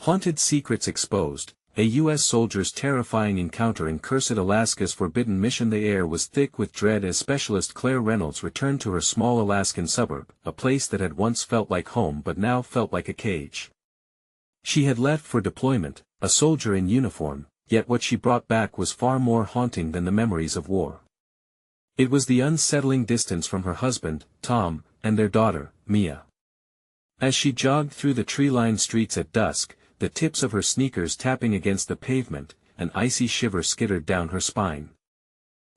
Haunted Secrets Exposed, a U.S. soldier's terrifying encounter in cursed Alaska's forbidden mission. The air was thick with dread as Specialist Claire Reynolds returned to her small Alaskan suburb, a place that had once felt like home but now felt like a cage. She had left for deployment, a soldier in uniform, yet what she brought back was far more haunting than the memories of war. It was the unsettling distance from her husband, Tom, and their daughter, Mia. As she jogged through the tree-lined streets at dusk, the tips of her sneakers tapping against the pavement, an icy shiver skittered down her spine.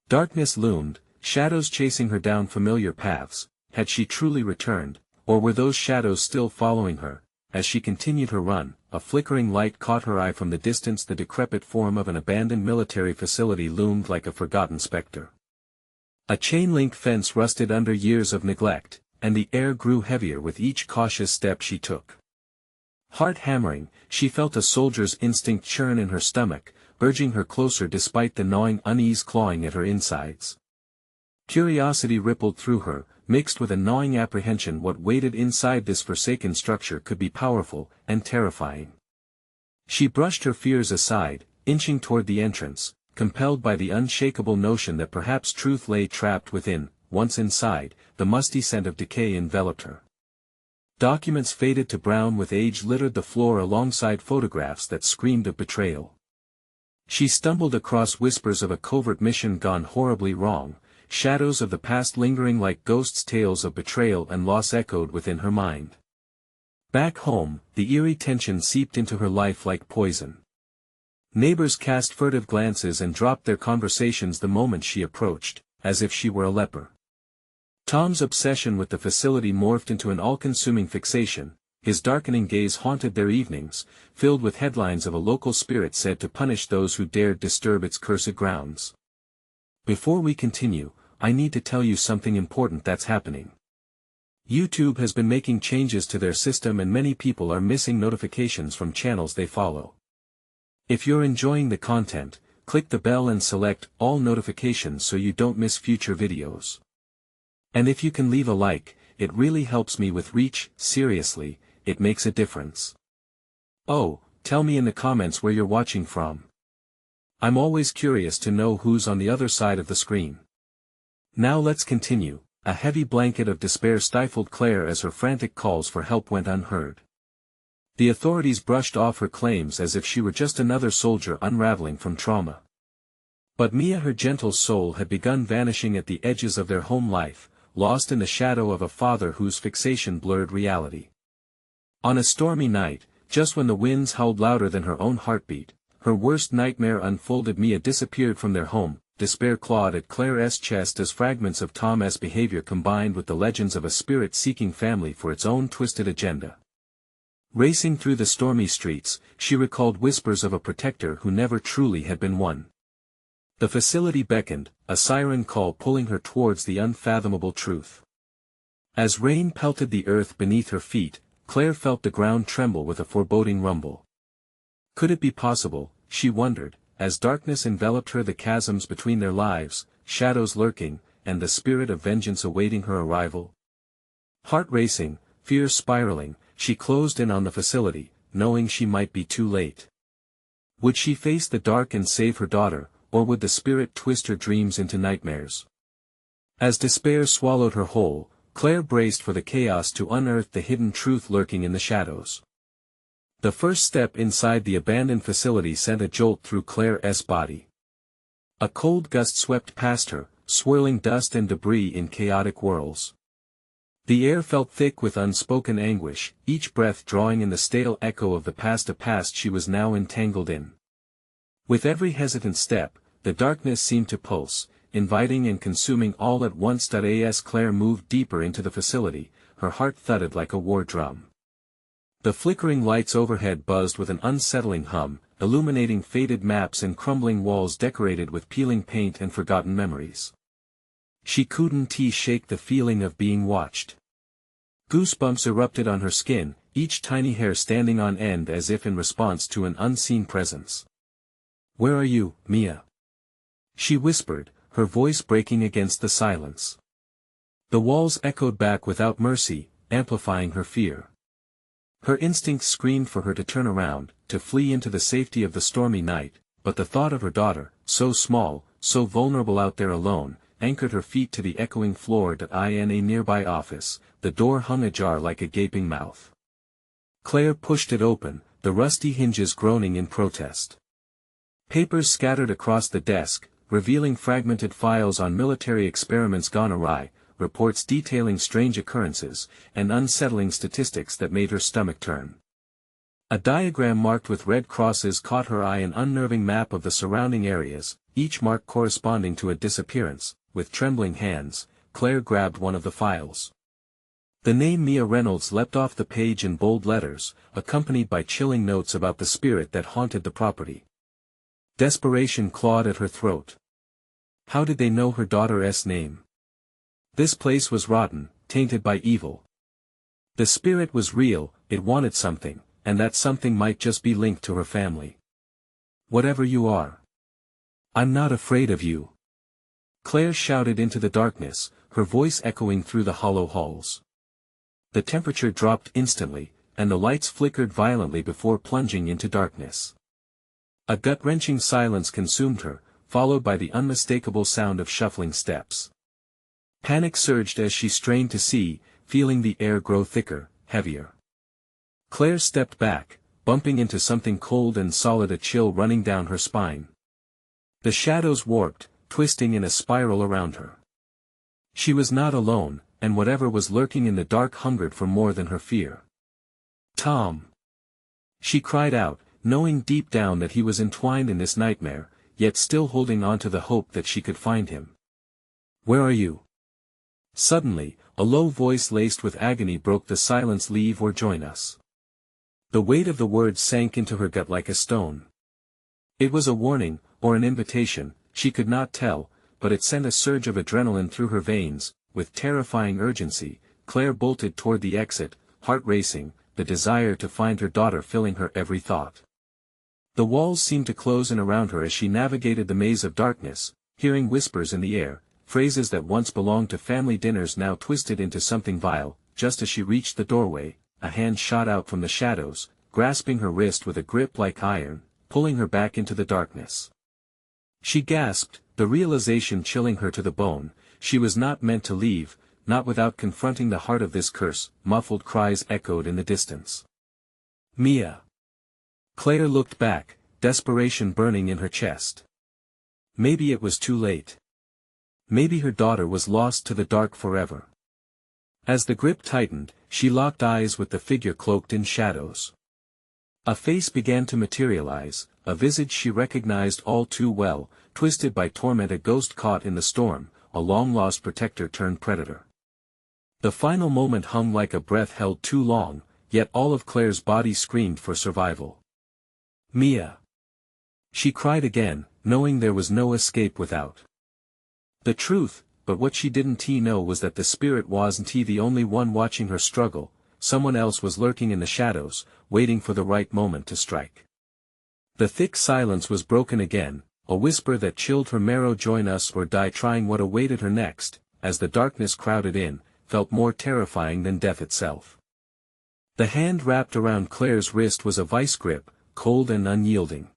Darkness loomed, shadows chasing her down familiar paths. Had she truly returned, or were those shadows still following her? As she continued her run, a flickering light caught her eye from the distance. The decrepit form of an abandoned military facility loomed like a forgotten specter. A chain-link fence rusted under years of neglect, and the air grew heavier with each cautious step she took. Heart hammering, she felt a soldier's instinct churn in her stomach, urging her closer despite the gnawing unease clawing at her insides. Curiosity rippled through her, mixed with a gnawing apprehension. What waited inside this forsaken structure could be powerful and terrifying. She brushed her fears aside, inching toward the entrance, compelled by the unshakable notion that perhaps truth lay trapped within. Once inside, the musty scent of decay enveloped her. Documents faded to brown with age littered the floor alongside photographs that screamed of betrayal. She stumbled across whispers of a covert mission gone horribly wrong, shadows of the past lingering like ghosts. Tales of betrayal and loss echoed within her mind. Back home, the eerie tension seeped into her life like poison. Neighbors cast furtive glances and dropped their conversations the moment she approached, as if she were a leper. Tom's obsession with the facility morphed into an all-consuming fixation. His darkening gaze haunted their evenings, filled with headlines of a local spirit said to punish those who dared disturb its cursed grounds. Before we continue, I need to tell you something important that's happening. YouTube has been making changes to their system and many people are missing notifications from channels they follow. If you're enjoying the content, click the bell and select all notifications so you don't miss future videos. And if you can leave a like, it really helps me with reach. Seriously, it makes a difference. Oh, tell me in the comments where you're watching from. I'm always curious to know who's on the other side of the screen. Now let's continue. A heavy blanket of despair stifled Claire as her frantic calls for help went unheard. The authorities brushed off her claims as if she were just another soldier unraveling from trauma. But Mia, her gentle soul, had begun vanishing at the edges of their home life, lost in the shadow of a father whose fixation blurred reality. On a stormy night, just when the winds howled louder than her own heartbeat, her worst nightmare unfolded. Mia disappeared from their home. Despair clawed at Claire's chest as fragments of Tom's behavior combined with the legends of a spirit-seeking family for its own twisted agenda. Racing through the stormy streets, she recalled whispers of a protector who never truly had been one. The facility beckoned, a siren call pulling her towards the unfathomable truth. As rain pelted the earth beneath her feet, Claire felt the ground tremble with a foreboding rumble. Could it be possible, she wondered, as darkness enveloped her, the chasms between their lives, shadows lurking, and the spirit of vengeance awaiting her arrival? Heart racing, fears spiraling, she closed in on the facility, knowing she might be too late. Would she face the dark and save her daughter, or would the spirit twist her dreams into nightmares? As despair swallowed her whole, Claire braced for the chaos to unearth the hidden truth lurking in the shadows. The first step inside the abandoned facility sent a jolt through Claire's body. A cold gust swept past her, swirling dust and debris in chaotic whirls. The air felt thick with unspoken anguish, each breath drawing in the stale echo of the past, a past she was now entangled in. With every hesitant step, the darkness seemed to pulse, inviting and consuming all at once. As Claire moved deeper into the facility, her heart thudded like a war drum. The flickering lights overhead buzzed with an unsettling hum, illuminating faded maps and crumbling walls decorated with peeling paint and forgotten memories. She couldn't shake the feeling of being watched. Goosebumps erupted on her skin, each tiny hair standing on end as if in response to an unseen presence. "Where are you, Mia?" she whispered, her voice breaking against the silence. The walls echoed back without mercy, amplifying her fear. Her instincts screamed for her to turn around, to flee into the safety of the stormy night, but the thought of her daughter, so small, so vulnerable out there alone, anchored her feet to the echoing floor. In a nearby office, the door hung ajar like a gaping mouth. Claire pushed it open, the rusty hinges groaning in protest. Papers scattered across the desk, revealing fragmented files on military experiments gone awry, reports detailing strange occurrences, and unsettling statistics that made her stomach turn. A diagram marked with red crosses caught her eye, an unnerving map of the surrounding areas, each mark corresponding to a disappearance. With trembling hands, Claire grabbed one of the files. The name Mia Reynolds leapt off the page in bold letters, accompanied by chilling notes about the spirit that haunted the property. Desperation clawed at her throat. How did they know her daughter's name? This place was rotten, tainted by evil. The spirit was real, it wanted something, and that something might just be linked to her family. Whatever you are, I'm not afraid of you. Claire shouted into the darkness, her voice echoing through the hollow halls. The temperature dropped instantly, and the lights flickered violently before plunging into darkness. A gut-wrenching silence consumed her, followed by the unmistakable sound of shuffling steps. Panic surged as she strained to see, feeling the air grow thicker, heavier. Claire stepped back, bumping into something cold and solid, a chill running down her spine. The shadows warped, twisting in a spiral around her. She was not alone, and whatever was lurking in the dark hungered for more than her fear. Tom! She cried out, knowing deep down that he was entwined in this nightmare, yet still holding on to the hope that she could find him. Where are you? Suddenly, a low voice laced with agony broke the silence. Leave or join us. The weight of the words sank into her gut like a stone. It was a warning, or an invitation, she could not tell, but it sent a surge of adrenaline through her veins. With terrifying urgency, Claire bolted toward the exit, heart racing, the desire to find her daughter filling her every thought. The walls seemed to close in around her as she navigated the maze of darkness, hearing whispers in the air, phrases that once belonged to family dinners now twisted into something vile. Just as she reached the doorway, a hand shot out from the shadows, grasping her wrist with a grip like iron, pulling her back into the darkness. She gasped, the realization chilling her to the bone. She was not meant to leave, not without confronting the heart of this curse. Muffled cries echoed in the distance. Mia! Claire looked back, desperation burning in her chest. Maybe it was too late. Maybe her daughter was lost to the dark forever. As the grip tightened, she locked eyes with the figure cloaked in shadows. A face began to materialize, a visage she recognized all too well, twisted by torment, a ghost caught in the storm, a long-lost protector turned predator. The final moment hung like a breath held too long, yet all of Claire's body screamed for survival. Mia! She cried again, knowing there was no escape without. The truth, but what she didn't know was that the spirit wasn't the only one watching her struggle. Someone else was lurking in the shadows, waiting for the right moment to strike. The thick silence was broken again, a whisper that chilled her marrow. Join us or die trying. What awaited her next, as the darkness crowded in, felt more terrifying than death itself. The hand wrapped around Claire's wrist was a vice grip, cold and unyielding.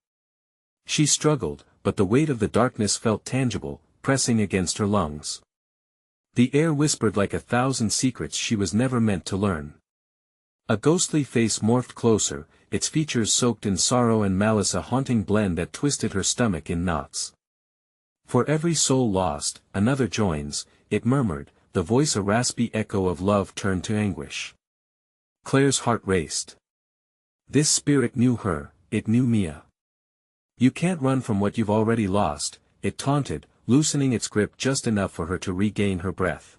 She struggled, but the weight of the darkness felt tangible, pressing against her lungs. The air whispered like 1,000 secrets she was never meant to learn. A ghostly face morphed closer, its features soaked in sorrow and malice, a haunting blend that twisted her stomach in knots. For every soul lost, another joins, it murmured, the voice a raspy echo of love turned to anguish. Claire's heart raced. This spirit knew her, it knew Mia. You can't run from what you've already lost, it taunted, loosening its grip just enough for her to regain her breath.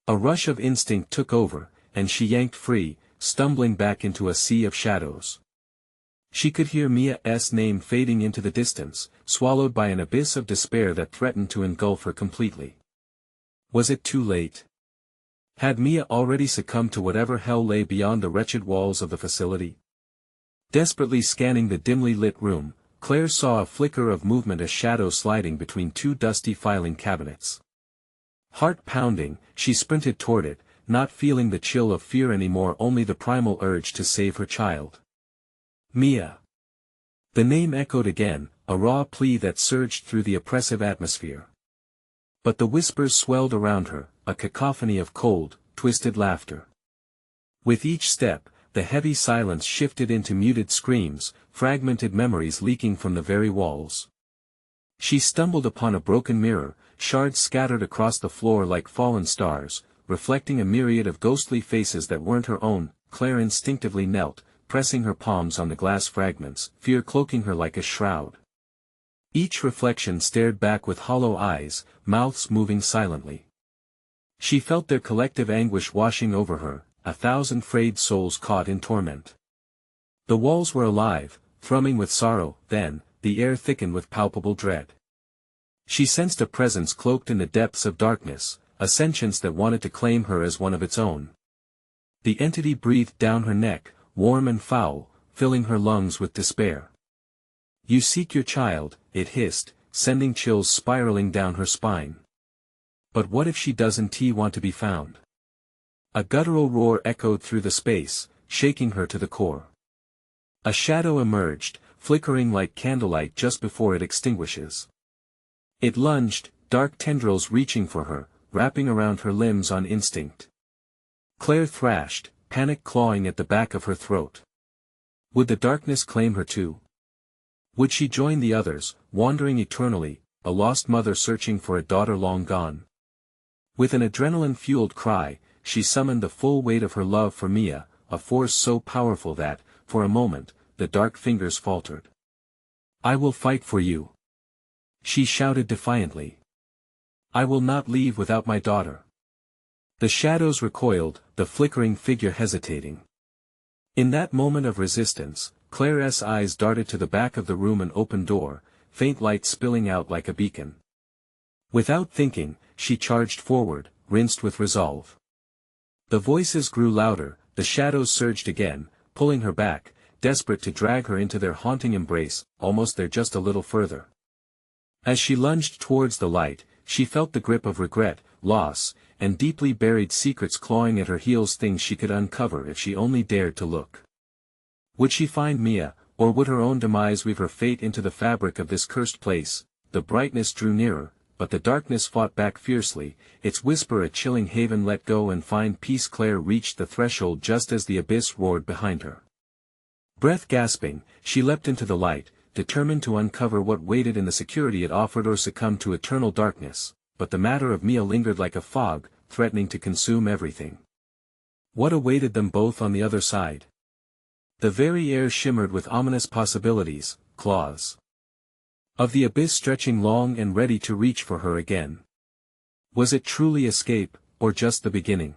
A rush of instinct took over, and she yanked free, stumbling back into a sea of shadows. She could hear Mia's name fading into the distance, swallowed by an abyss of despair that threatened to engulf her completely. Was it too late? Had Mia already succumbed to whatever hell lay beyond the wretched walls of the facility? Desperately scanning the dimly lit room, Claire saw a flicker of movement, a shadow sliding between two dusty filing cabinets. Heart pounding, she sprinted toward it, not feeling the chill of fear anymore, only the primal urge to save her child. Mia. The name echoed again, a raw plea that surged through the oppressive atmosphere. But the whispers swelled around her, a cacophony of cold, twisted laughter. With each step, the heavy silence shifted into muted screams, fragmented memories leaking from the very walls. She stumbled upon a broken mirror, shards scattered across the floor like fallen stars, reflecting a myriad of ghostly faces that weren't her own. Claire instinctively knelt, pressing her palms on the glass fragments, fear cloaking her like a shroud. Each reflection stared back with hollow eyes, mouths moving silently. She felt their collective anguish washing over her, 1,000 frayed souls caught in torment. The walls were alive, thrumming with sorrow, then, the air thickened with palpable dread. She sensed a presence cloaked in the depths of darkness, a sentience that wanted to claim her as one of its own. The entity breathed down her neck, warm and foul, filling her lungs with despair. "You seek your child," it hissed, sending chills spiraling down her spine. "But what if she doesn't want to be found?" A guttural roar echoed through the space, shaking her to the core. A shadow emerged, flickering like candlelight just before it extinguishes. It lunged, dark tendrils reaching for her, wrapping around her limbs on instinct. Claire thrashed, panic clawing at the back of her throat. Would the darkness claim her too? Would she join the others, wandering eternally, a lost mother searching for a daughter long gone? With an adrenaline-fueled cry, she summoned the full weight of her love for Mia, a force so powerful that, for a moment, the dark fingers faltered. "I will fight for you," she shouted defiantly. "I will not leave without my daughter." The shadows recoiled, the flickering figure hesitating. In that moment of resistance, Claire's eyes darted to the back of the room, an open door, faint light spilling out like a beacon. Without thinking, she charged forward, rinsed with resolve. The voices grew louder, the shadows surged again, pulling her back, desperate to drag her into their haunting embrace, almost there just a little further. As she lunged towards the light, she felt the grip of regret, loss, and deeply buried secrets clawing at her heels, things she could uncover if she only dared to look. Would she find Mia, or would her own demise weave her fate into the fabric of this cursed place? The brightness drew nearer, but the darkness fought back fiercely, its whisper a chilling haven. Let go and find peace. Claire reached the threshold just as the abyss roared behind her. Breath gasping, she leapt into the light, determined to uncover what waited in the security it offered or succumb to eternal darkness, but the matter of Mia lingered like a fog, threatening to consume everything. What awaited them both on the other side? The very air shimmered with ominous possibilities, claws of the abyss stretching long and ready to reach for her again. Was it truly escape, or just the beginning?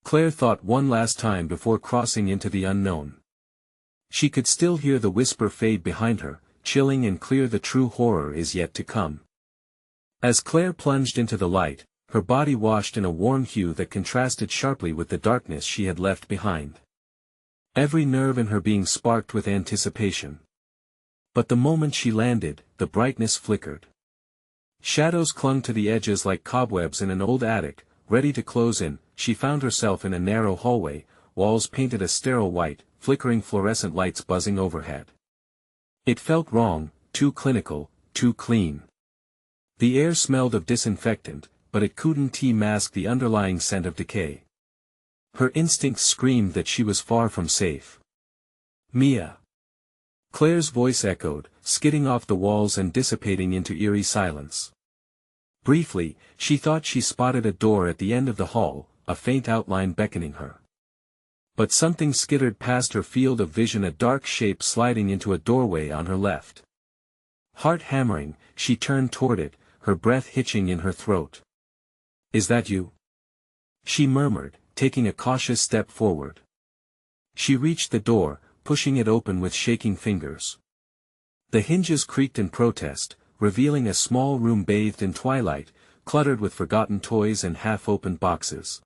Claire thought one last time before crossing into the unknown. She could still hear the whisper fade behind her, chilling and clear. The true horror is yet to come. As Claire plunged into the light, her body washed in a warm hue that contrasted sharply with the darkness she had left behind. Every nerve in her being sparked with anticipation. But the moment she landed, the brightness flickered. Shadows clung to the edges like cobwebs in an old attic, ready to close in. She found herself in a narrow hallway, walls painted a sterile white, flickering fluorescent lights buzzing overhead. It felt wrong, too clinical, too clean. The air smelled of disinfectant, but it couldn't mask the underlying scent of decay. Her instincts screamed that she was far from safe. "Mia!" Claire's voice echoed, skidding off the walls and dissipating into eerie silence. Briefly, she thought she spotted a door at the end of the hall, a faint outline beckoning her. But something skittered past her field of vision, a dark shape sliding into a doorway on her left. Heart hammering, she turned toward it, her breath hitching in her throat. "Is that you?" she murmured, taking a cautious step forward. She reached the door, pushing it open with shaking fingers. The hinges creaked in protest, revealing a small room bathed in twilight, cluttered with forgotten toys and half-opened boxes.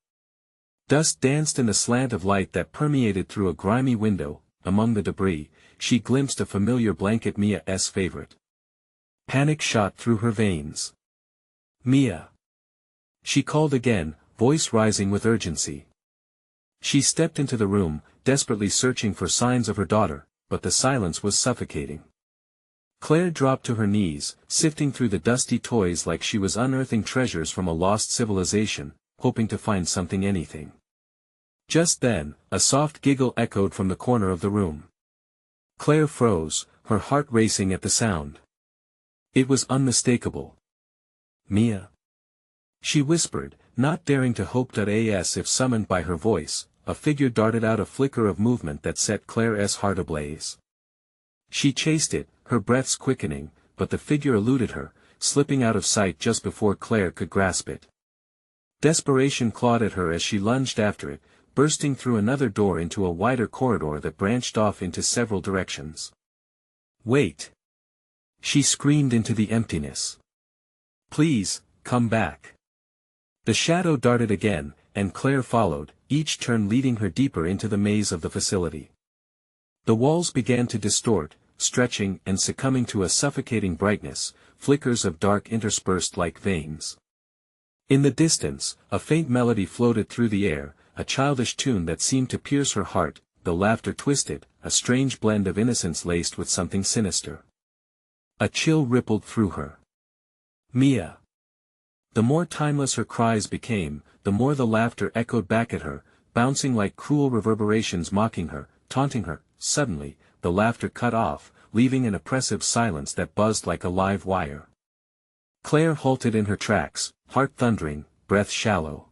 Dust danced in the slant of light that permeated through a grimy window. Among the debris, she glimpsed a familiar blanket, Mia's favorite. Panic shot through her veins. "Mia!" she called again, voice rising with urgency. She stepped into the room, desperately searching for signs of her daughter, but the silence was suffocating. Claire dropped to her knees, sifting through the dusty toys like she was unearthing treasures from a lost civilization, hoping to find anything. Just then, a soft giggle echoed from the corner of the room. Claire froze, her heart racing at the sound. It was unmistakable. "Mia?" she whispered, not daring to hope that if summoned by her voice, a figure darted out a flicker of movement that set Claire's heart ablaze. She chased it, her breaths quickening, but the figure eluded her, slipping out of sight just before Claire could grasp it. Desperation clawed at her as she lunged after it, bursting through another door into a wider corridor that branched off into several directions. "Wait!" she screamed into the emptiness. "Please, come back." The shadow darted again, and Claire followed, each turn leading her deeper into the maze of the facility. The walls began to distort, stretching and succumbing to a suffocating brightness, flickers of dark interspersed like veins. In the distance, a faint melody floated through the air, a childish tune that seemed to pierce her heart, the laughter twisted, a strange blend of innocence laced with something sinister. A chill rippled through her. "Mia!" The more timeless her cries became, the more the laughter echoed back at her, bouncing like cruel reverberations mocking her, taunting her. Suddenly, the laughter cut off, leaving an oppressive silence that buzzed like a live wire. Claire halted in her tracks, heart thundering, breath shallow.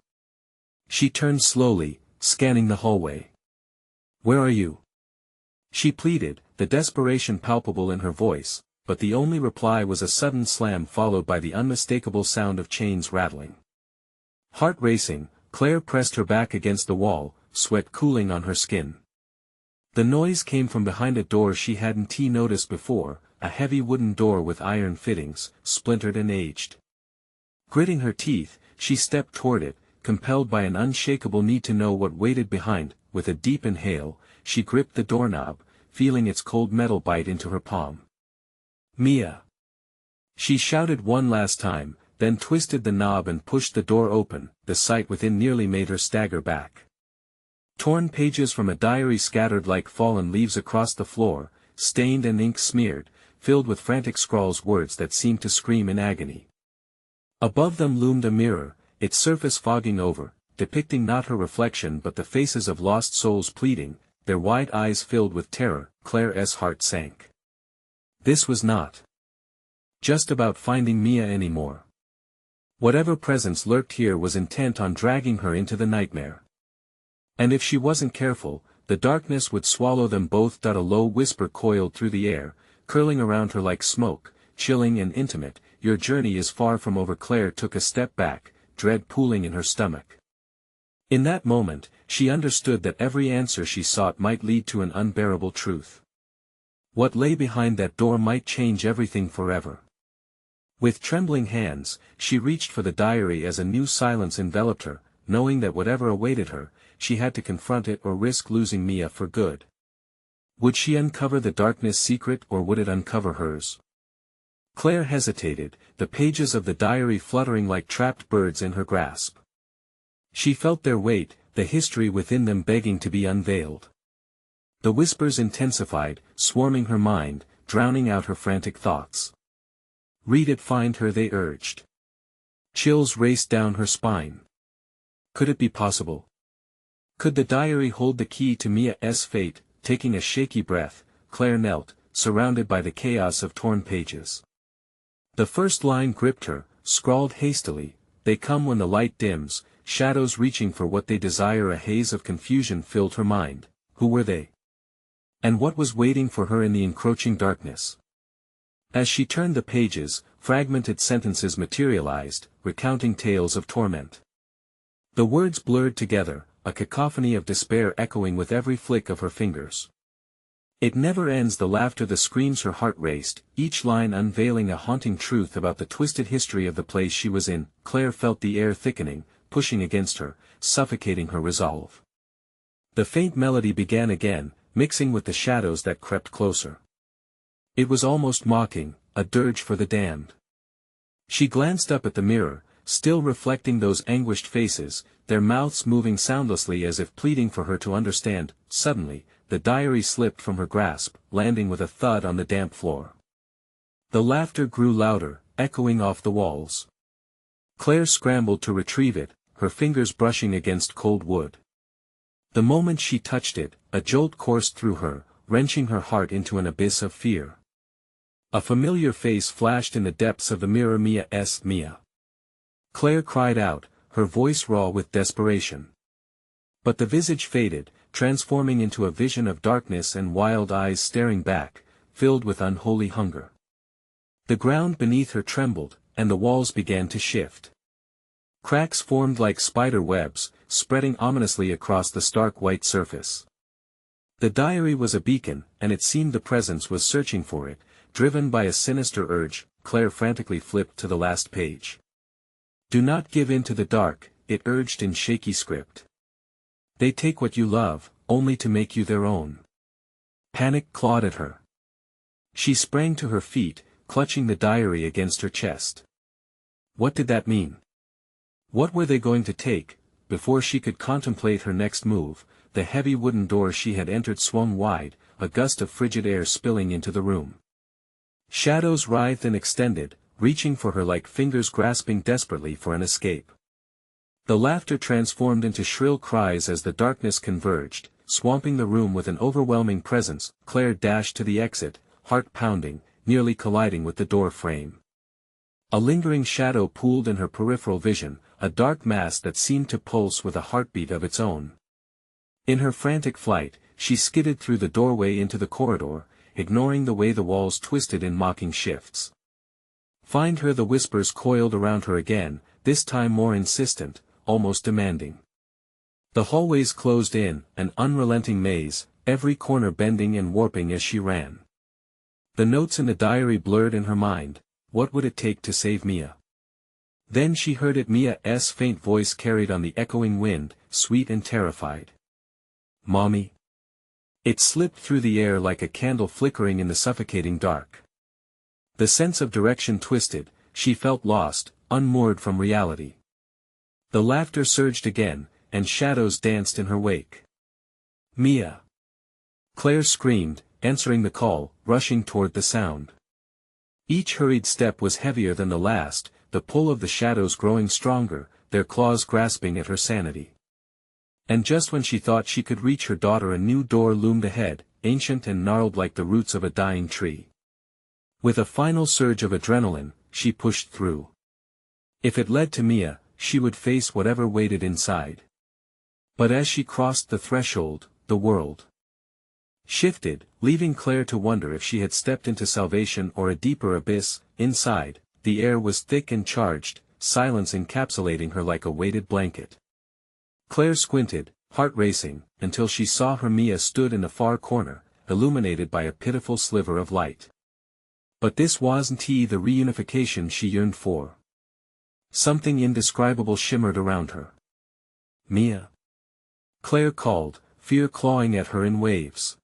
She turned slowly, scanning the hallway. "Where are you?" she pleaded, the desperation palpable in her voice, but the only reply was a sudden slam followed by the unmistakable sound of chains rattling. Heart racing, Claire pressed her back against the wall, sweat cooling on her skin. The noise came from behind a door she hadn't noticed before, a heavy wooden door with iron fittings, splintered and aged. Gritting her teeth, she stepped toward it, compelled by an unshakable need to know what waited behind. With a deep inhale, she gripped the doorknob, feeling its cold metal bite into her palm. "Mia!" she shouted one last time, then twisted the knob and pushed the door open. The sight within nearly made her stagger back. Torn pages from a diary scattered like fallen leaves across the floor, stained and ink-smeared, filled with frantic scrawls, words that seemed to scream in agony. Above them loomed a mirror, its surface fogging over, depicting not her reflection but the faces of lost souls pleading, their wide eyes filled with terror. Claire's heart sank. This was not just about finding Mia anymore. Whatever presence lurked here was intent on dragging her into the nightmare. And if she wasn't careful, the darkness would swallow them both. A low whisper coiled through the air, curling around her like smoke, chilling and intimate. "Your journey is far from over." Claire took a step back, dread pooling in her stomach. In that moment, she understood that every answer she sought might lead to an unbearable truth. What lay behind that door might change everything forever. With trembling hands, she reached for the diary as a new silence enveloped her, knowing that whatever awaited her, she had to confront it or risk losing Mia for good. Would she uncover the darkness' secret or would it uncover hers? Claire hesitated, the pages of the diary fluttering like trapped birds in her grasp. She felt their weight, the history within them begging to be unveiled. The whispers intensified, swarming her mind, drowning out her frantic thoughts. "Read it, find her," they urged. Chills raced down her spine. Could it be possible? Could the diary hold the key to Mia's fate? Taking a shaky breath, Claire knelt, surrounded by the chaos of torn pages. The first line gripped her, scrawled hastily, "They come when the light dims, shadows reaching for what they desire." A haze of confusion filled her mind. Who were they? And what was waiting for her in the encroaching darkness? As she turned the pages, fragmented sentences materialized, recounting tales of torment. The words blurred together, a cacophony of despair echoing with every flick of her fingers. "It never ends." The laughter, the screams, her heart raced, each line unveiling a haunting truth about the twisted history of the place she was in. Claire felt the air thickening, pushing against her, suffocating her resolve. The faint melody began again, mixing with the shadows that crept closer. It was almost mocking, a dirge for the damned. She glanced up at the mirror, still reflecting those anguished faces, their mouths moving soundlessly as if pleading for her to understand. Suddenly, the diary slipped from her grasp, landing with a thud on the damp floor. The laughter grew louder, echoing off the walls. Claire scrambled to retrieve it, her fingers brushing against cold wood. The moment she touched it, a jolt coursed through her, wrenching her heart into an abyss of fear. A familiar face flashed in the depths of the mirror. Mia. Claire cried out, her voice raw with desperation. But the visage faded, transforming into a vision of darkness and wild eyes staring back, filled with unholy hunger. The ground beneath her trembled, and the walls began to shift. Cracks formed like spider webs, spreading ominously across the stark white surface. The diary was a beacon, and it seemed the presence was searching for it. Driven by a sinister urge, Claire frantically flipped to the last page. "Do not give in to the dark," it urged in shaky script. "They take what you love, only to make you their own." Panic clawed at her. She sprang to her feet, clutching the diary against her chest. What did that mean? What were they going to take? Before she could contemplate her next move, the heavy wooden door she had entered swung wide, a gust of frigid air spilling into the room. Shadows writhed and extended, reaching for her like fingers grasping desperately for an escape. The laughter transformed into shrill cries as the darkness converged, swamping the room with an overwhelming presence. Claire dashed to the exit, heart pounding, nearly colliding with the door frame. A lingering shadow pooled in her peripheral vision, a dark mass that seemed to pulse with a heartbeat of its own. In her frantic flight, she skidded through the doorway into the corridor, ignoring the way the walls twisted in mocking shifts. Find her, the whispers coiled around her again, this time more insistent, almost demanding. The hallways closed in, an unrelenting maze, every corner bending and warping as she ran. The notes in the diary blurred in her mind. What would it take to save Mia? Then she heard it, Mia's faint voice carried on the echoing wind, sweet and terrified. "Mommy?" It slipped through the air like a candle flickering in the suffocating dark. The sense of direction twisted, she felt lost, unmoored from reality. The laughter surged again, and shadows danced in her wake. "Mia!" Claire screamed, answering the call, rushing toward the sound. Each hurried step was heavier than the last, the pull of the shadows growing stronger, their claws grasping at her sanity. And just when she thought she could reach her daughter, a new door loomed ahead, ancient and gnarled like the roots of a dying tree. With a final surge of adrenaline, she pushed through. If it led to Mia, she would face whatever waited inside. But as she crossed the threshold, the world shifted, leaving Claire to wonder if she had stepped into salvation or a deeper abyss. Inside, the air was thick and charged, silence encapsulating her like a weighted blanket. Claire squinted, heart racing, until she saw her Mia stood in a far corner, illuminated by a pitiful sliver of light. But this wasn't the reunification she yearned for. Something indescribable shimmered around her. "Mia!" Claire called, fear clawing at her in waves.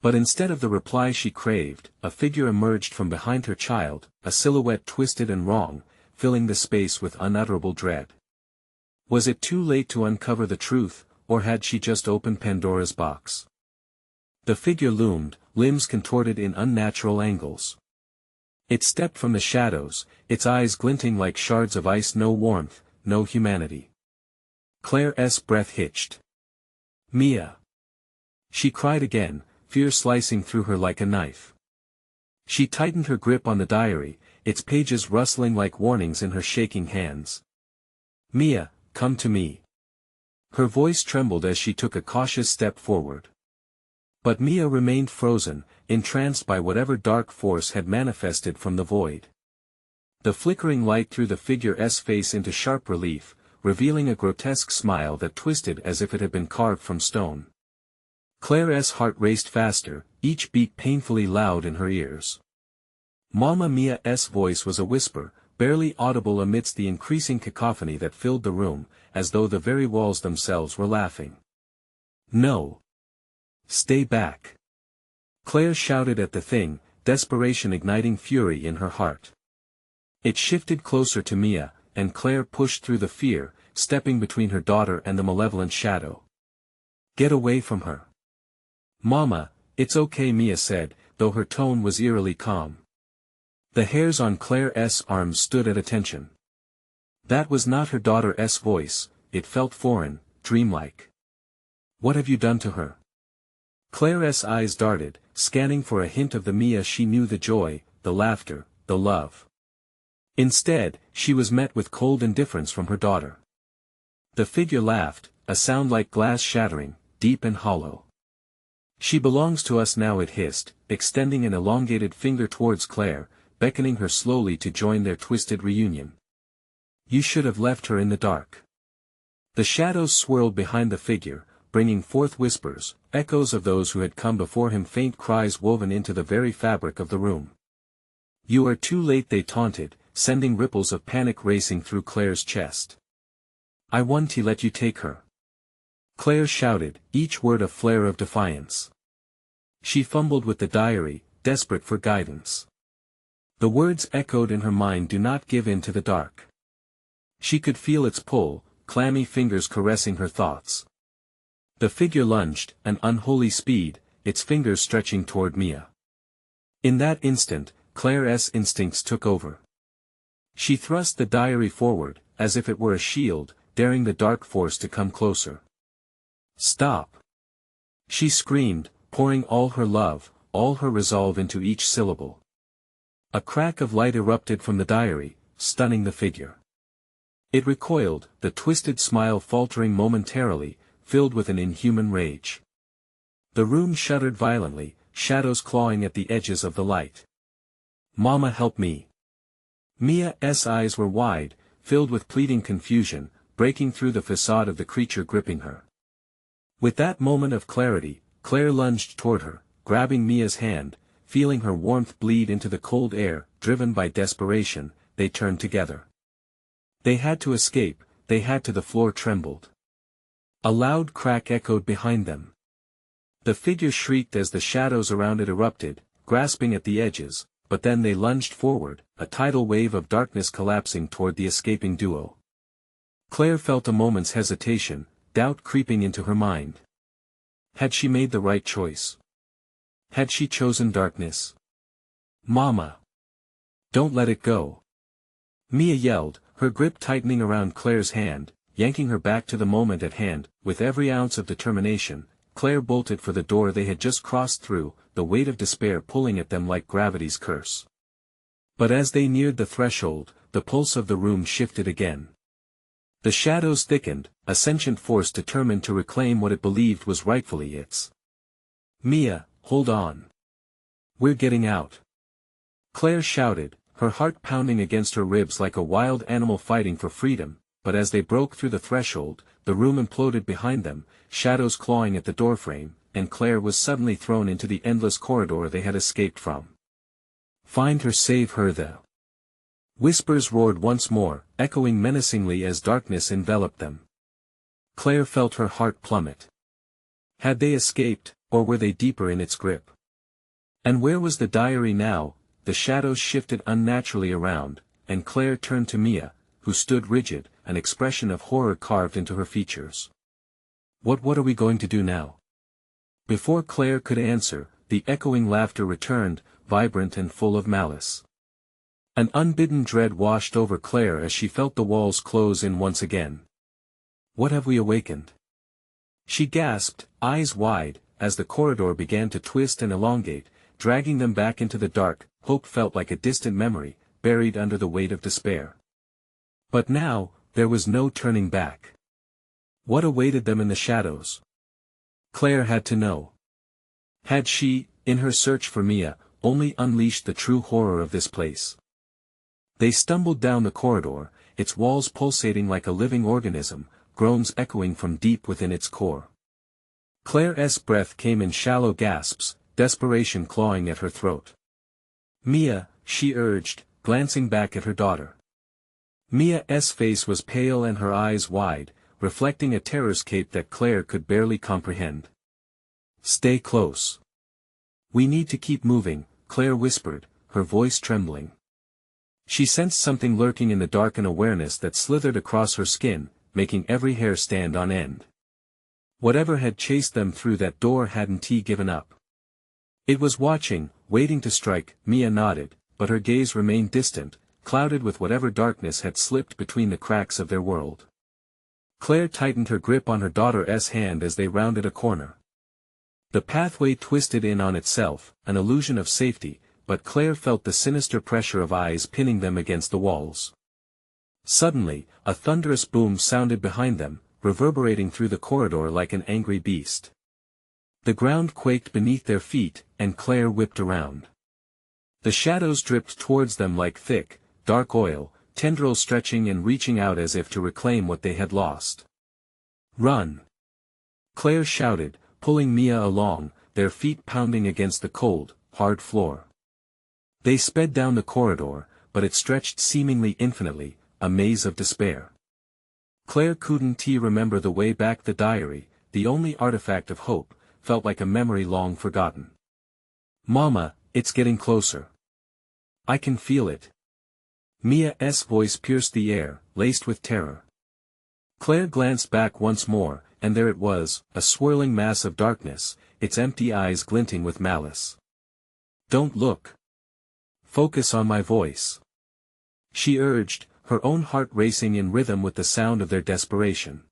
But instead of the reply she craved, a figure emerged from behind her child, a silhouette twisted and wrong, filling the space with unutterable dread. Was it too late to uncover the truth, or had she just opened Pandora's box? The figure loomed, limbs contorted in unnatural angles. It stepped from the shadows, its eyes glinting like shards of ice. No warmth, no humanity. Claire's breath hitched. "Mia!" She cried again, fear slicing through her like a knife. She tightened her grip on the diary, its pages rustling like warnings in her shaking hands. "Mia, come to me." Her voice trembled as she took a cautious step forward. But Mia remained frozen, entranced by whatever dark force had manifested from the void. The flickering light threw the figure's face into sharp relief, revealing a grotesque smile that twisted as if it had been carved from stone. Claire's heart raced faster, each beat painfully loud in her ears. Mama Mia's voice was a whisper, barely audible amidst the increasing cacophony that filled the room, as though the very walls themselves were laughing. "No! Stay back!" Claire shouted at the thing, desperation igniting fury in her heart. It shifted closer to Mia, and Claire pushed through the fear, stepping between her daughter and the malevolent shadow. "Get away from her." "Mama, it's okay," Mia said, though her tone was eerily calm. The hairs on Claire's arms stood at attention. That was not her daughter's voice, it felt foreign, dreamlike. "What have you done to her?" Claire's eyes darted, scanning for a hint of the Mia she knew, the joy, the laughter, the love. Instead, she was met with cold indifference from her daughter. The figure laughed, a sound like glass shattering, deep and hollow. "She belongs to us now," it hissed, extending an elongated finger towards Claire, beckoning her slowly to join their twisted reunion. "You should have left her in the dark." The shadows swirled behind the figure, bringing forth whispers, echoes of those who had come before him, faint cries woven into the very fabric of the room. "You are too late," they taunted, sending ripples of panic racing through Claire's chest. "I won't let you take her," Claire shouted, each word a flare of defiance. She fumbled with the diary, desperate for guidance. The words echoed in her mind, "Do not give in to the dark." She could feel its pull, clammy fingers caressing her thoughts. The figure lunged, an unholy speed, its fingers stretching toward Mia. In that instant, Claire's instincts took over. She thrust the diary forward, as if it were a shield, daring the dark force to come closer. "Stop!" she screamed, pouring all her love, all her resolve into each syllable. A crack of light erupted from the diary, stunning the figure. It recoiled, the twisted smile faltering momentarily, filled with an inhuman rage. The room shuddered violently, shadows clawing at the edges of the light. "Mama, help me!" Mia's eyes were wide, filled with pleading confusion, breaking through the facade of the creature gripping her. With that moment of clarity, Claire lunged toward her, grabbing Mia's hand, feeling her warmth bleed into the cold air. Driven by desperation, they turned together. They had to escape, they had to. The floor trembled. A loud crack echoed behind them. The figure shrieked as the shadows around it erupted, grasping at the edges, but then they lunged forward, a tidal wave of darkness collapsing toward the escaping duo. Claire felt a moment's hesitation, doubt creeping into her mind. Had she made the right choice? Had she chosen darkness? "Mama! Don't let it go!" Mia yelled, her grip tightening around Claire's hand, yanking her back to the moment at hand. With every ounce of determination, Claire bolted for the door they had just crossed through, the weight of despair pulling at them like gravity's curse. But as they neared the threshold, the pulse of the room shifted again. The shadows thickened, a sentient force determined to reclaim what it believed was rightfully its. "Mia, hold on. We're getting out!" Claire shouted, her heart pounding against her ribs like a wild animal fighting for freedom. But as they broke through the threshold, the room imploded behind them, shadows clawing at the doorframe, and Claire was suddenly thrown into the endless corridor they had escaped from. "Find her, save her!" The whispers roared once more, echoing menacingly as darkness enveloped them. Claire felt her heart plummet. Had they escaped, or were they deeper in its grip? And where was the diary now? The shadows shifted unnaturally around, and Claire turned to Mia, who stood rigid, an expression of horror carved into her features. What are we going to do now?" Before Claire could answer, the echoing laughter returned, vibrant and full of malice. An unbidden dread washed over Claire as she felt the walls close in once again. "What have we awakened?" she gasped, eyes wide, as the corridor began to twist and elongate, dragging them back into the dark. Hope felt like a distant memory, buried under the weight of despair. But now, there was no turning back. What awaited them in the shadows? Claire had to know. Had she, in her search for Mia, only unleashed the true horror of this place? They stumbled down the corridor, its walls pulsating like a living organism, groans echoing from deep within its core. Claire's breath came in shallow gasps, desperation clawing at her throat. "Mia," she urged, glancing back at her daughter. Mia's face was pale and her eyes wide, reflecting a terrorscape that Claire could barely comprehend. "Stay close. We need to keep moving," Claire whispered, her voice trembling. She sensed something lurking in the dark, an awareness that slithered across her skin, making every hair stand on end. Whatever had chased them through that door hadn't given up. It was watching, waiting to strike. Mia nodded, but her gaze remained distant, clouded with whatever darkness had slipped between the cracks of their world. Claire tightened her grip on her daughter's hand as they rounded a corner. The pathway twisted in on itself, an illusion of safety, but Claire felt the sinister pressure of eyes pinning them against the walls. Suddenly, a thunderous boom sounded behind them, reverberating through the corridor like an angry beast. The ground quaked beneath their feet, and Claire whipped around. The shadows dripped towards them like thick, dark oil, tendrils stretching and reaching out as if to reclaim what they had lost. "Run!" Claire shouted, pulling Mia along, their feet pounding against the cold, hard floor. They sped down the corridor, but it stretched seemingly infinitely, a maze of despair. Claire couldn't remember the way back. The diary, the only artifact of hope, felt like a memory long forgotten. "Mama, it's getting closer. I can feel it." Mia's voice pierced the air, laced with terror. Claire glanced back once more, and there it was, a swirling mass of darkness, its empty eyes glinting with malice. "Don't look. Focus on my voice," she urged, her own heart racing in rhythm with the sound of their desperation.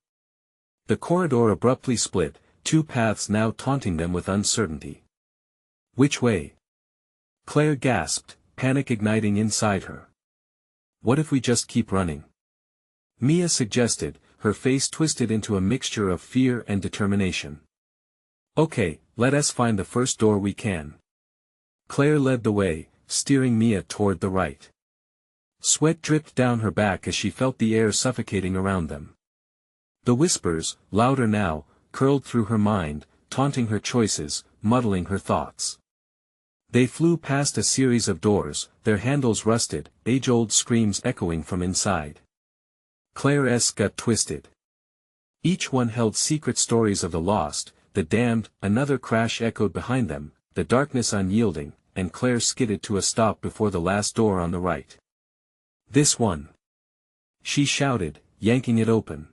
The corridor abruptly split, two paths now taunting them with uncertainty. "Which way?" Claire gasped, panic igniting inside her. "What if we just keep running?" Mia suggested, her face twisted into a mixture of fear and determination. "Okay, let us find the first door we can." Claire led the way, steering Mia toward the right. Sweat dripped down her back as she felt the air suffocating around them. The whispers, louder now, curled through her mind, taunting her choices, muddling her thoughts. They flew past a series of doors, their handles rusted, age-old screams echoing from inside. Claire's gut twisted. Each one held secret stories of the lost, the damned. Another crash echoed behind them, the darkness unyielding, and Claire skidded to a stop before the last door on the right. "This one!" she shouted, yanking it open.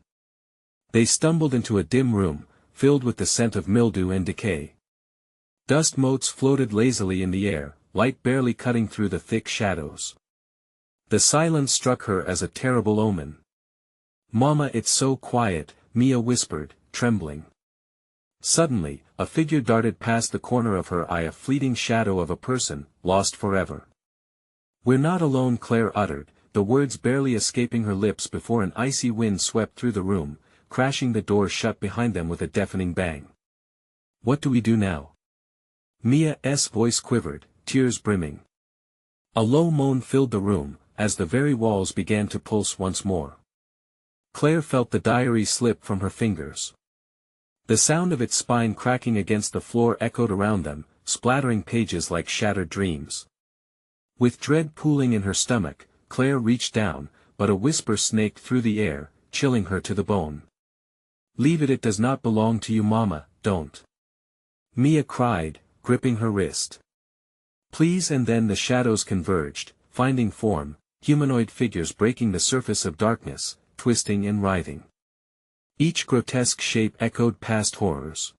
They stumbled into a dim room, filled with the scent of mildew and decay. Dust motes floated lazily in the air, light barely cutting through the thick shadows. The silence struck her as a terrible omen. "Mama, it's so quiet," Mia whispered, trembling. Suddenly, a figure darted past the corner of her eye, a fleeting shadow of a person, lost forever. "We're not alone," Claire uttered, the words barely escaping her lips before an icy wind swept through the room, crashing the door shut behind them with a deafening bang. "What do we do now?" Mia's voice quivered, tears brimming. A low moan filled the room, as the very walls began to pulse once more. Claire felt the diary slip from her fingers. The sound of its spine cracking against the floor echoed around them, splattering pages like shattered dreams. With dread pooling in her stomach, Claire reached down, but a whisper snaked through the air, chilling her to the bone. "Leave it, it does not belong to you, Mama, don't." Mia cried, gripping her wrist. "Please," and then the shadows converged, finding form, humanoid figures breaking the surface of darkness, twisting and writhing. Each grotesque shape echoed past horrors.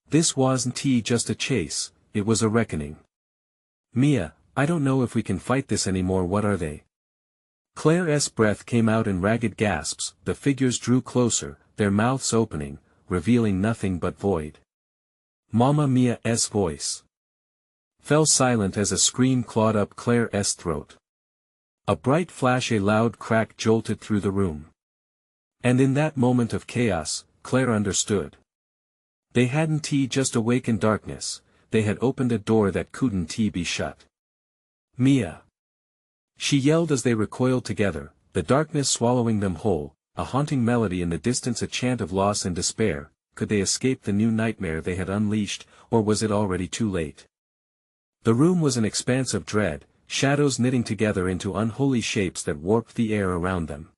This wasn't just a chase, it was a reckoning. "Mia, I don't know if we can fight this anymore. What are they?" Claire's breath came out in ragged gasps. The figures drew closer, their mouths opening, revealing nothing but void. "Mama," Mia's voice fell silent as a scream clawed up Claire's throat. A bright flash, a loud crack jolted through the room. And in that moment of chaos, Claire understood. They hadn't just awakened darkness, they had opened a door that couldn't be shut. "Mia!" she yelled as they recoiled together, the darkness swallowing them whole, a haunting melody in the distance, a chant of loss and despair. Could they escape the new nightmare they had unleashed, or was it already too late? The room was an expanse of dread, shadows knitting together into unholy shapes that warped the air around them.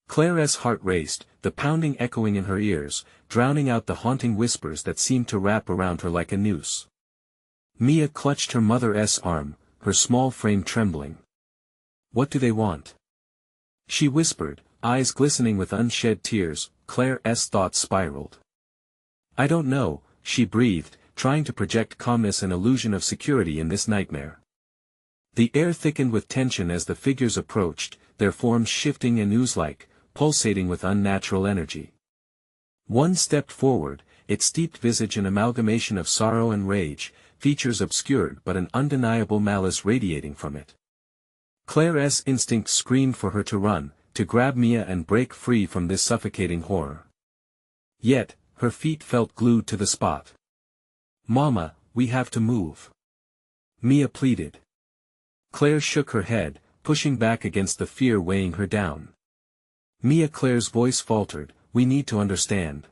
Claire's heart raced, the pounding echoing in her ears, drowning out the haunting whispers that seemed to wrap around her like a noose. Mia clutched her mother's arm, her small frame trembling. What do they want? She whispered, eyes glistening with unshed tears. Claire's thoughts spiraled. I don't know, she breathed, trying to project calmness and illusion of security in this nightmare. The air thickened with tension as the figures approached, their forms shifting and ooze-like, pulsating with unnatural energy. One stepped forward, its steeped visage an amalgamation of sorrow and rage, features obscured but an undeniable malice radiating from it. Claire's instinct screamed for her to run, to grab Mia and break free from this suffocating horror. Yet, her feet felt glued to the spot. Mama, we have to move. Mia pleaded. Claire shook her head, pushing back against the fear weighing her down. Mia, Claire's voice faltered, we need to understand.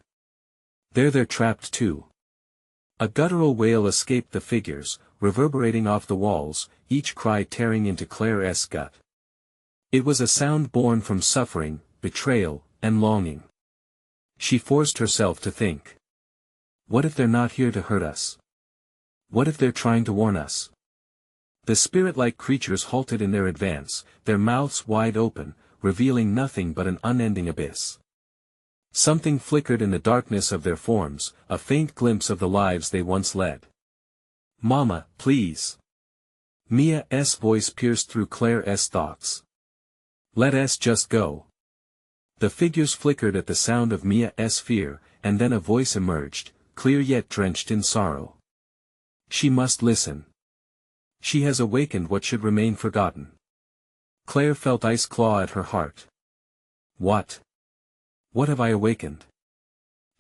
They're trapped too. A guttural wail escaped the figures, reverberating off the walls, each cry tearing into Claire's gut. It was a sound born from suffering, betrayal, and longing. She forced herself to think. What if they're not here to hurt us? What if they're trying to warn us? The spirit-like creatures halted in their advance, their mouths wide open, revealing nothing but an unending abyss. Something flickered in the darkness of their forms, a faint glimpse of the lives they once led. Mama, please. Mia's voice pierced through Claire's thoughts. Let us just go. The figures flickered at the sound of Mia's fear, and then a voice emerged, clear yet drenched in sorrow. She must listen. She has awakened what should remain forgotten. Claire felt ice claw at her heart. What? What have I awakened?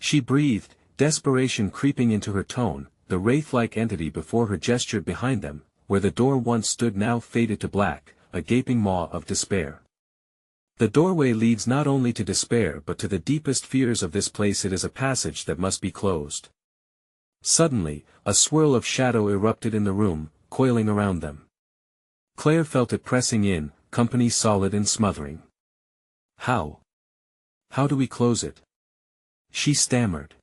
She breathed, desperation creeping into her tone. The wraith-like entity before her gestured behind them, where the door once stood now faded to black, a gaping maw of despair. The doorway leads not only to despair but to the deepest fears of this place. It is a passage that must be closed. Suddenly, a swirl of shadow erupted in the room, coiling around them. Claire felt it pressing in, company solid and smothering. How? How do we close it? She stammered.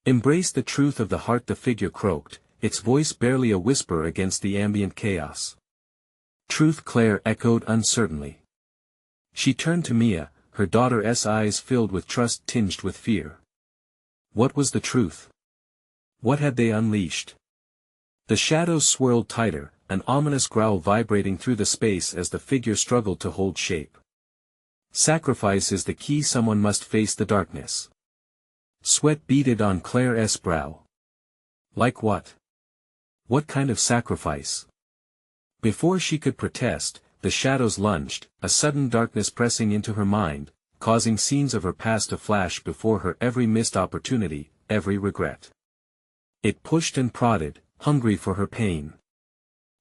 Embrace the truth of the heart, the figure croaked, its voice barely a whisper against the ambient chaos. Truth, Claire echoed uncertainly. She turned to Mia, her daughter's eyes filled with trust tinged with fear. What was the truth? What had they unleashed? The shadows swirled tighter, an ominous growl vibrating through the space as the figure struggled to hold shape. Sacrifice is the key. Someone must face the darkness. Sweat beaded on Claire's brow. Like what? What kind of sacrifice? Before she could protest, the shadows lunged, a sudden darkness pressing into her mind, causing scenes of her past to flash before her, every missed opportunity, every regret. It pushed and prodded, hungry for her pain.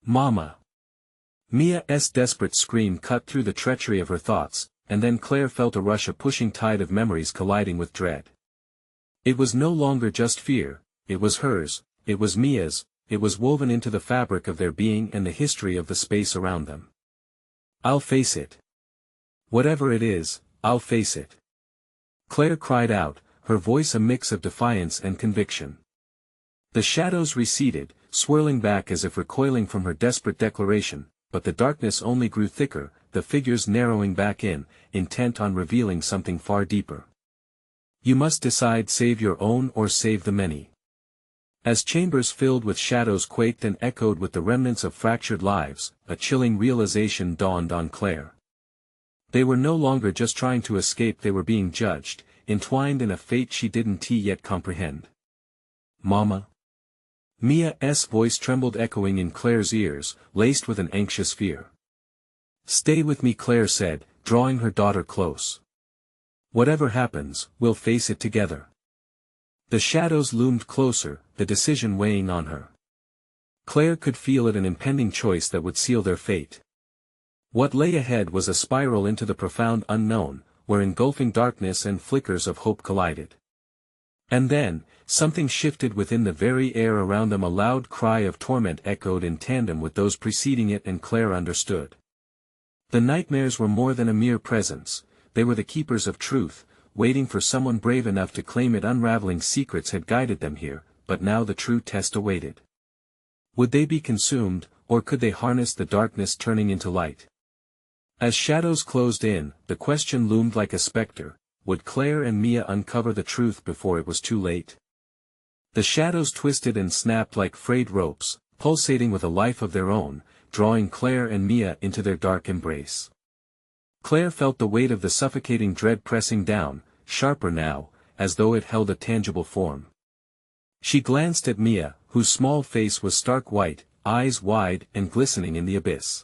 Mama! Mia's desperate scream cut through the treachery of her thoughts, and then Claire felt a rush, a pushing tide of memories colliding with dread. It was no longer just fear, it was hers, it was Mia's, it was woven into the fabric of their being and the history of the space around them. I'll face it. Whatever it is, I'll face it. Claire cried out, her voice a mix of defiance and conviction. The shadows receded, swirling back as if recoiling from her desperate declaration, but the darkness only grew thicker, the figures narrowing back in, intent on revealing something far deeper. You must decide, save your own or save the many. As chambers filled with shadows quaked and echoed with the remnants of fractured lives, a chilling realization dawned on Claire. They were no longer just trying to escape, they were being judged, entwined in a fate she didn't yet comprehend. Mama? Mia's voice trembled, echoing in Claire's ears, laced with an anxious fear. Stay with me, Claire said, drawing her daughter close. Whatever happens, we'll face it together. The shadows loomed closer, the decision weighing on her. Claire could feel it, an impending choice that would seal their fate. What lay ahead was a spiral into the profound unknown, where engulfing darkness and flickers of hope collided. And then, something shifted within the very air around them. A loud cry of torment echoed in tandem with those preceding it, and Claire understood. The nightmares were more than a mere presence, they were the keepers of truth, waiting for someone brave enough to claim it. Unraveling secrets had guided them here, but now the true test awaited. Would they be consumed, or could they harness the darkness turning into light? As shadows closed in, the question loomed like a specter: would Claire and Mia uncover the truth before it was too late? The shadows twisted and snapped like frayed ropes, pulsating with a life of their own, drawing Claire and Mia into their dark embrace. Claire felt the weight of the suffocating dread pressing down, sharper now, as though it held a tangible form. She glanced at Mia, whose small face was stark white, eyes wide and glistening in the abyss.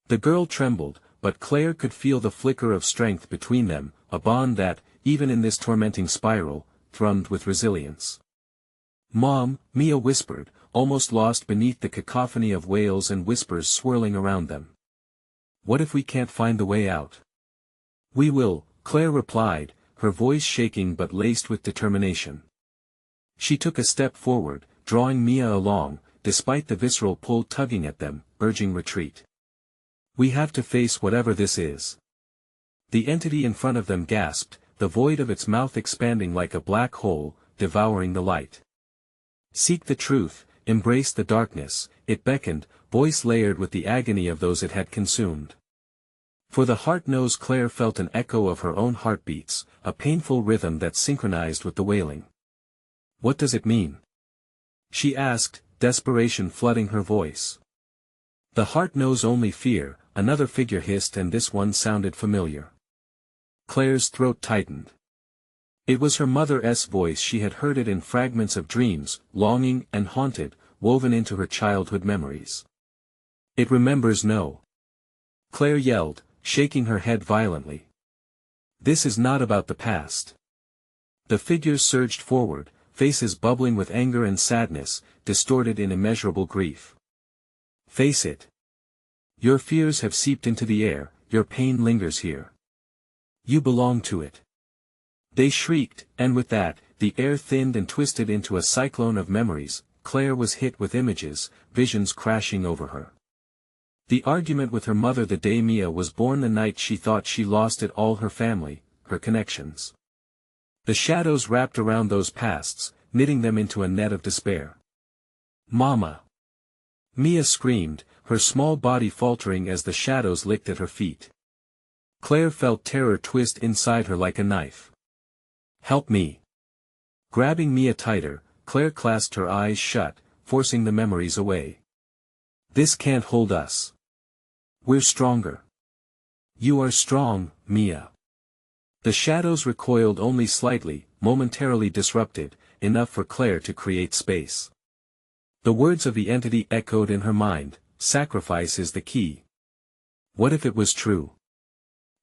The girl trembled, but Claire could feel the flicker of strength between them, a bond that, even in this tormenting spiral, thrummed with resilience. "Mom," Mia whispered, almost lost beneath the cacophony of wails and whispers swirling around them. "What if we can't find the way out?" "We will," Claire replied, her voice shaking but laced with determination. She took a step forward, drawing Mia along, despite the visceral pull tugging at them, urging retreat. "We have to face whatever this is." The entity in front of them gasped, the void of its mouth expanding like a black hole, devouring the light. "Seek the truth, embrace the darkness," it beckoned, voice layered with the agony of those it had consumed. For the heart-nose Claire felt an echo of her own heartbeats, a painful rhythm that synchronized with the wailing. "What does it mean?" she asked, desperation flooding her voice. "The heart knows only fear," another figure hissed, and this one sounded familiar. Claire's throat tightened. It was her mother's voice. She had heard it in fragments of dreams, longing and haunted, woven into her childhood memories. "It remembers no." Claire yelled, shaking her head violently. "This is not about the past." The figures surged forward, faces bubbling with anger and sadness, distorted in immeasurable grief. "Face it. Your fears have seeped into the air, your pain lingers here. You belong to it." They shrieked, and with that, the air thinned and twisted into a cyclone of memories. Claire was hit with images, visions crashing over her. The argument with her mother the day Mia was born, the night she thought she lost it all, her family, her connections. The shadows wrapped around those pasts, knitting them into a net of despair. "Mama!" Mia screamed, her small body faltering as the shadows licked at her feet. Claire felt terror twist inside her like a knife. "Help me!" Grabbing Mia tighter, Claire clasped her eyes shut, forcing the memories away. "This can't hold us. We're stronger." "You are strong, Mia." The shadows recoiled only slightly, momentarily disrupted, enough for Claire to create space. The words of the entity echoed in her mind: "Sacrifice is the key." What if it was true?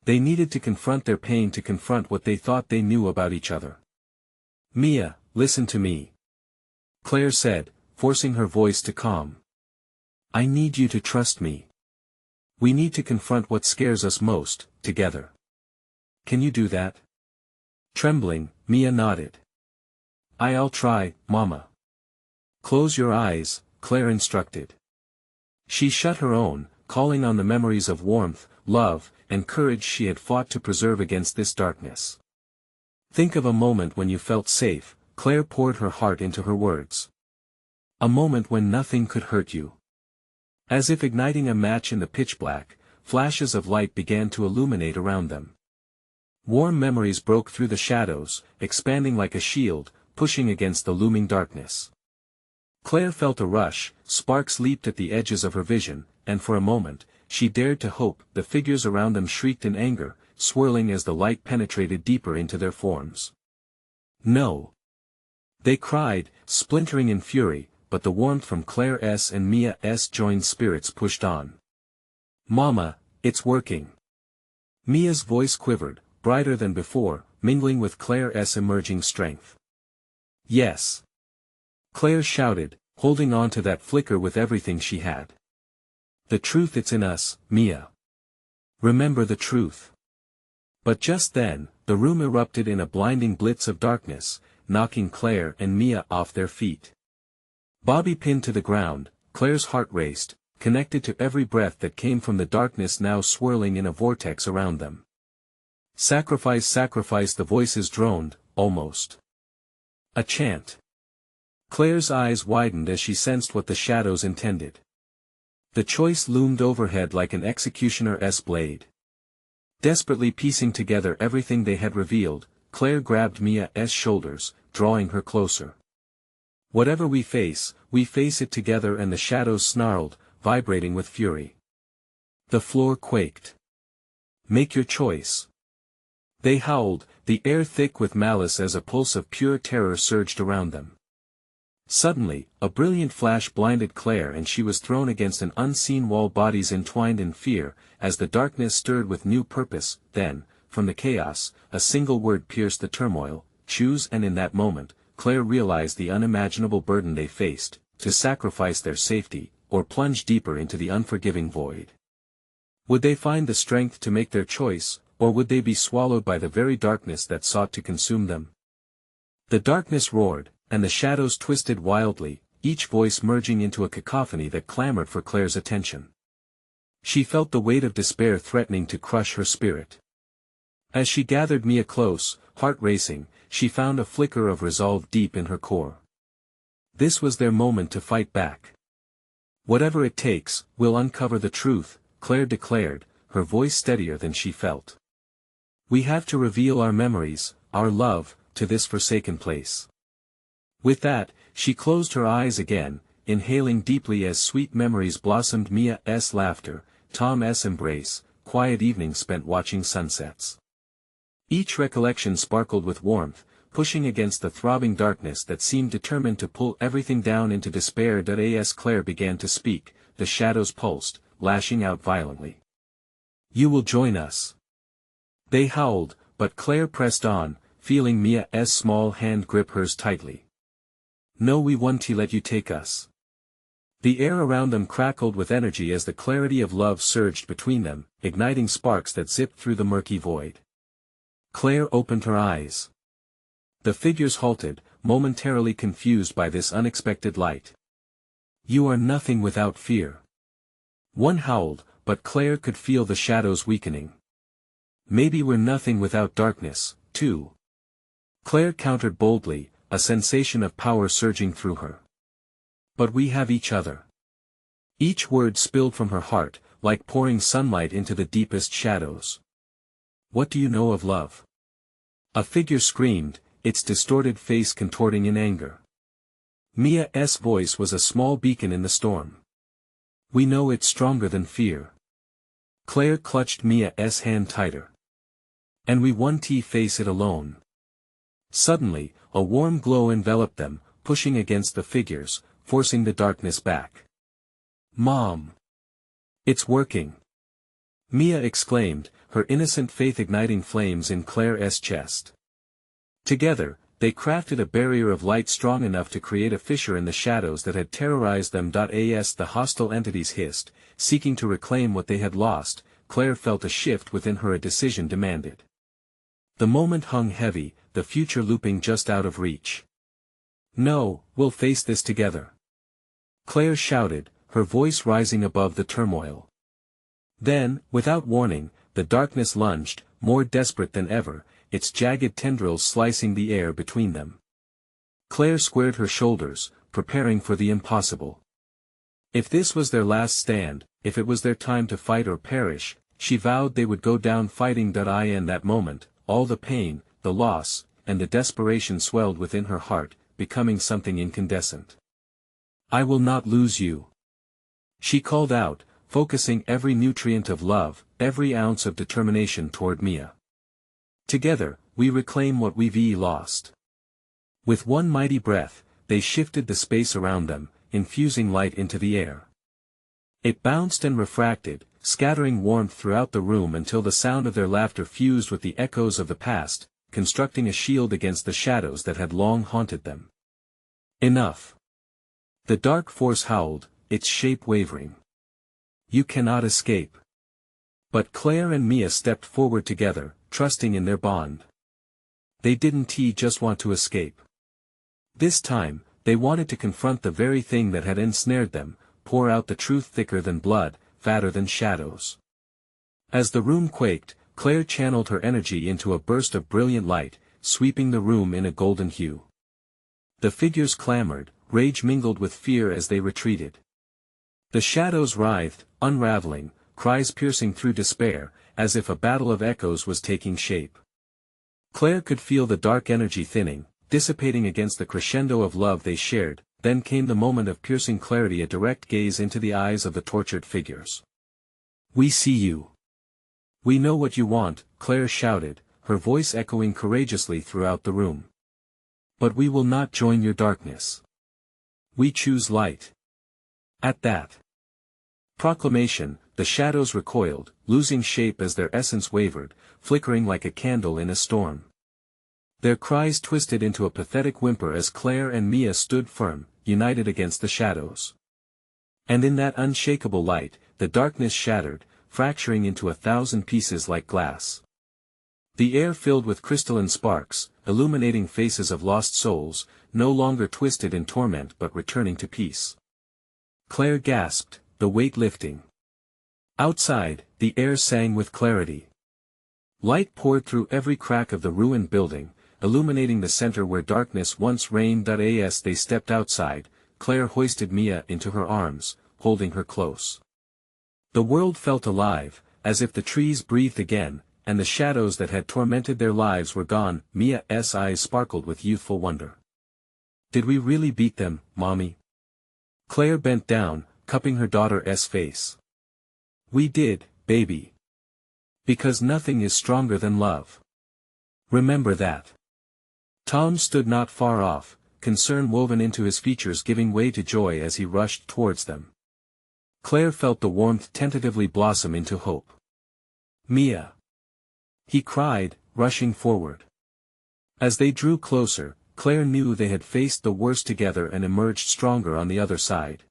They needed to confront their pain, to confront what they thought they knew about each other. "Mia, listen to me," Claire said, forcing her voice to calm. "I need you to trust me. We need to confront what scares us most, together. Can you do that?" Trembling, Mia nodded. "I'll try, Mama." "Close your eyes," Claire instructed. She shut her own, calling on the memories of warmth, love, and courage she had fought to preserve against this darkness. "Think of a moment when you felt safe," Claire poured her heart into her words. "A moment when nothing could hurt you." As if igniting a match in the pitch black, flashes of light began to illuminate around them. Warm memories broke through the shadows, expanding like a shield, pushing against the looming darkness. Claire felt a rush, sparks leaped at the edges of her vision, and for a moment, she dared to hope. The figures around them shrieked in anger, swirling as the light penetrated deeper into their forms. "No!" they cried, splintering in fury, but the warmth from Claire's and Mia's joined spirits pushed on. "Mama, it's working." Mia's voice quivered, brighter than before, mingling with Claire's emerging strength. "Yes!" Claire shouted, holding on to that flicker with everything she had. "The truth, it's in us, Mia. Remember the truth." But just then, the room erupted in a blinding blitz of darkness, knocking Claire and Mia off their feet. Bobby pinned to the ground, Claire's heart raced, connected to every breath that came from the darkness now swirling in a vortex around them. "Sacrifice, sacrifice," the voices droned, almost a chant. Claire's eyes widened as she sensed what the shadows intended. The choice loomed overhead like an executioner's blade. Desperately piecing together everything they had revealed, Claire grabbed Mia's shoulders, drawing her closer. Whatever we face it together, and the shadows snarled, vibrating with fury. The floor quaked. Make your choice. They howled, the air thick with malice as a pulse of pure terror surged around them. Suddenly, a brilliant flash blinded Claire, and she was thrown against an unseen wall, bodies entwined in fear, as the darkness stirred with new purpose. Then, from the chaos, a single word pierced the turmoil: choose. And in that moment, Claire realized the unimaginable burden they faced: to sacrifice their safety, or plunge deeper into the unforgiving void. Would they find the strength to make their choice, or would they be swallowed by the very darkness that sought to consume them? The darkness roared, and the shadows twisted wildly, each voice merging into a cacophony that clamored for Claire's attention. She felt the weight of despair threatening to crush her spirit. As she gathered Mia close, heart racing, she found a flicker of resolve deep in her core. This was their moment to fight back. Whatever it takes, we'll uncover the truth, Claire declared, her voice steadier than she felt. We have to reveal our memories, our love, to this forsaken place. With that, she closed her eyes again, inhaling deeply as sweet memories blossomed: Mia's laughter, Tom's embrace, quiet evenings spent watching sunsets. Each recollection sparkled with warmth, pushing against the throbbing darkness that seemed determined to pull everything down into despair. As Claire began to speak, the shadows pulsed, lashing out violently. You will join us. They howled, but Claire pressed on, feeling Mia's small hand grip hers tightly. No, we won't let you take us. The air around them crackled with energy as the clarity of love surged between them, igniting sparks that zipped through the murky void. Claire opened her eyes. The figures halted, momentarily confused by this unexpected light. You are nothing without fear. One howled, but Claire could feel the shadows weakening. Maybe we're nothing without darkness, too. Claire countered boldly, a sensation of power surging through her. But we have each other. Each word spilled from her heart, like pouring sunlight into the deepest shadows. What do you know of love? A figure screamed, its distorted face contorting in anger. Mia's voice was a small beacon in the storm. We know it's stronger than fear. Claire clutched Mia's hand tighter. And we won't face it alone. Suddenly, a warm glow enveloped them, pushing against the figures, forcing the darkness back. Mom! It's working! Mia exclaimed, her innocent faith igniting flames in Claire's chest. Together, they crafted a barrier of light strong enough to create a fissure in the shadows that had terrorized them. As the hostile entities hissed, seeking to reclaim what they had lost, Claire felt a shift within her. A decision demanded. The moment hung heavy, the future looping just out of reach. No, we'll face this together. Claire shouted, her voice rising above the turmoil. Then, without warning, the darkness lunged, more desperate than ever, its jagged tendrils slicing the air between them. Claire squared her shoulders, preparing for the impossible. If this was their last stand, if it was their time to fight or perish, she vowed they would go down fighting. In that moment, all the pain, the loss, and the desperation swelled within her heart, becoming something incandescent. I will not lose you. She called out, focusing every nutrient of love, every ounce of determination toward Mia. Together, we reclaim what we've lost. With one mighty breath, they shifted the space around them, infusing light into the air. It bounced and refracted, scattering warmth throughout the room until the sound of their laughter fused with the echoes of the past, constructing a shield against the shadows that had long haunted them. Enough. The dark force howled, its shape wavering. You cannot escape. But Claire and Mia stepped forward together, trusting in their bond. They didn't just want to escape. This time, they wanted to confront the very thing that had ensnared them, pour out the truth thicker than blood, fatter than shadows. As the room quaked, Claire channeled her energy into a burst of brilliant light, sweeping the room in a golden hue. The figures clamored, rage mingled with fear as they retreated. The shadows writhed, unraveling, cries piercing through despair, as if a battle of echoes was taking shape. Claire could feel the dark energy thinning, dissipating against the crescendo of love they shared. Then came the moment of piercing clarity, a direct gaze into the eyes of the tortured figures. "We see you. We know what you want," Claire shouted, her voice echoing courageously throughout the room. "But we will not join your darkness. We choose light." At that proclamation, the shadows recoiled, losing shape as their essence wavered, flickering like a candle in a storm. Their cries twisted into a pathetic whimper as Claire and Mia stood firm, united against the shadows. And in that unshakable light, the darkness shattered, fracturing into 1,000 pieces like glass. The air filled with crystalline sparks, illuminating faces of lost souls, no longer twisted in torment but returning to peace. Claire gasped, the weight lifting. Outside, the air sang with clarity. Light poured through every crack of the ruined building, illuminating the center where darkness once reigned. As they stepped outside, Claire hoisted Mia into her arms, holding her close. The world felt alive, as if the trees breathed again, and the shadows that had tormented their lives were gone. Mia's eyes sparkled with youthful wonder. "Did we really beat them, Mommy?" Claire bent down, cupping her daughter's face. "We did, baby. Because nothing is stronger than love. Remember that." Tom stood not far off, concern woven into his features giving way to joy as he rushed towards them. Claire felt the warmth tentatively blossom into hope. "Mia!" he cried, rushing forward. As they drew closer, Claire knew they had faced the worst together and emerged stronger on the other side.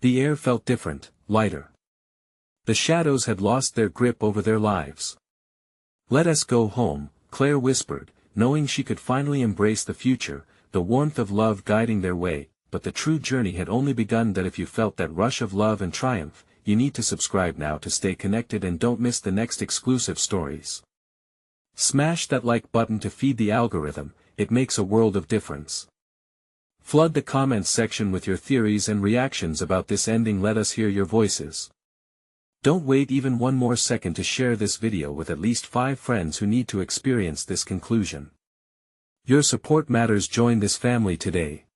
The air felt different, lighter. The shadows had lost their grip over their lives. "Let us go home," Claire whispered, knowing she could finally embrace the future, the warmth of love guiding their way. But the true journey had only begun. If you felt that rush of love and triumph, you need to subscribe now to stay connected and don't miss the next exclusive stories. Smash that like button to feed the algorithm, it makes a world of difference. Flood the comments section with your theories and reactions about this ending. Let us hear your voices. Don't wait even one more second to share this video with at least 5 friends who need to experience this conclusion. Your support matters. Join this family today.